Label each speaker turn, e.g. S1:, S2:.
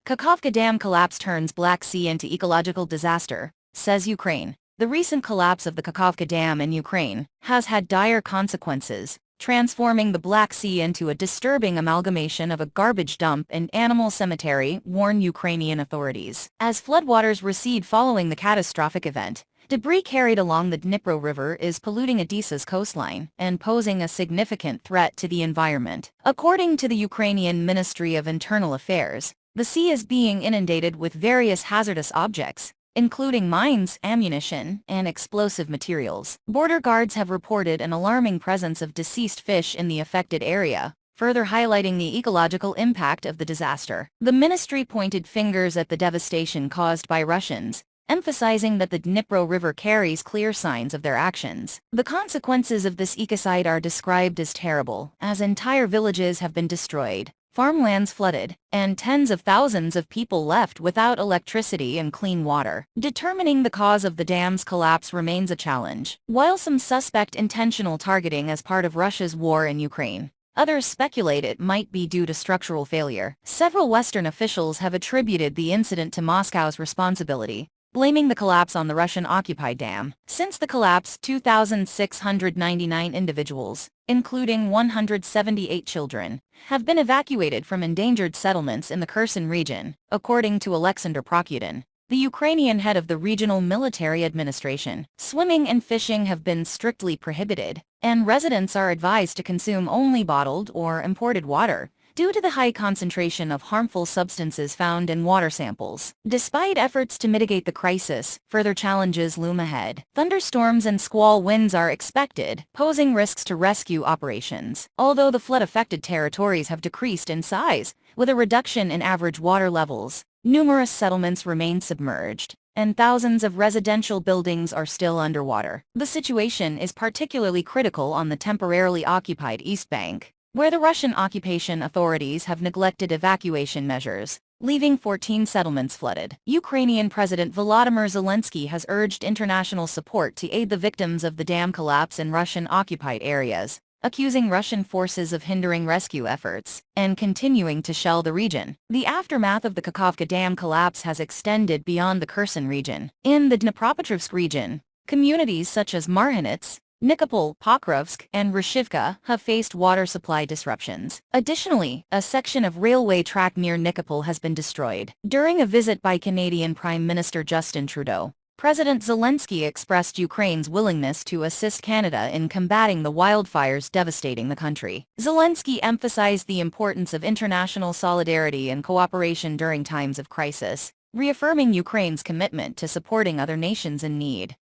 S1: Kakhovka Dam collapse turns Black Sea into ecological disaster, says Ukraine. The recent collapse of the Kakhovka Dam in Ukraine has had dire consequences, transforming the Black Sea into a disturbing amalgamation of a garbage dump and animal cemetery, warn Ukrainian authorities. As floodwaters recede following the catastrophic event, debris carried along the Dnipro River is polluting Odessa's coastline and posing a significant threat to the environment. According to the Ukrainian Ministry of Internal Affairs, the sea is being inundated with various hazardous objects, including mines, ammunition, and explosive materials. Border guards have reported an alarming presence of deceased fish in the affected area, further highlighting the ecological impact of the disaster. The ministry pointed fingers at the devastation caused by Russians, emphasizing that the Dnipro River carries clear signs of their actions. The consequences of this ecocide are described as terrible, as entire villages have been destroyed, farmlands flooded, and tens of thousands of people left without electricity and clean water. Determining the cause of the dam's collapse remains a challenge. While some suspect intentional targeting as part of Russia's war in Ukraine, others speculate it might be due to structural failure. Several Western officials have attributed the incident to Moscow's responsibility, blaming the collapse on the Russian-occupied dam. Since the collapse, 2,699 individuals, including 178 children, have been evacuated from endangered settlements in the Kherson region, according to Alexander Prokudin, the Ukrainian head of the regional military administration. Swimming and fishing have been strictly prohibited, and residents are advised to consume only bottled or imported water, due to the high concentration of harmful substances found in water samples. Despite efforts to mitigate the crisis, further challenges loom ahead. Thunderstorms and squall winds are expected, posing risks to rescue operations. Although the flood-affected territories have decreased in size, with a reduction in average water levels, numerous settlements remain submerged, and thousands of residential buildings are still underwater. The situation is particularly critical on the temporarily occupied East Bank, where the Russian occupation authorities have neglected evacuation measures, leaving 14 settlements flooded. Ukrainian President Volodymyr Zelensky has urged international support to aid the victims of the dam collapse in Russian-occupied areas, accusing Russian forces of hindering rescue efforts and continuing to shell the region. The aftermath of the Kakhovka Dam collapse has extended beyond the Kherson region. In the Dnipropetrovsk region, communities such as Marhanets, Nikopol, Pokrovsk, and Reshivka have faced water supply disruptions. Additionally, a section of railway track near Nikopol has been destroyed. During a visit by Canadian Prime Minister Justin Trudeau, President Zelensky expressed Ukraine's willingness to assist Canada in combating the wildfires devastating the country. Zelensky emphasized the importance of international solidarity and cooperation during times of crisis, reaffirming Ukraine's commitment to supporting other nations in need.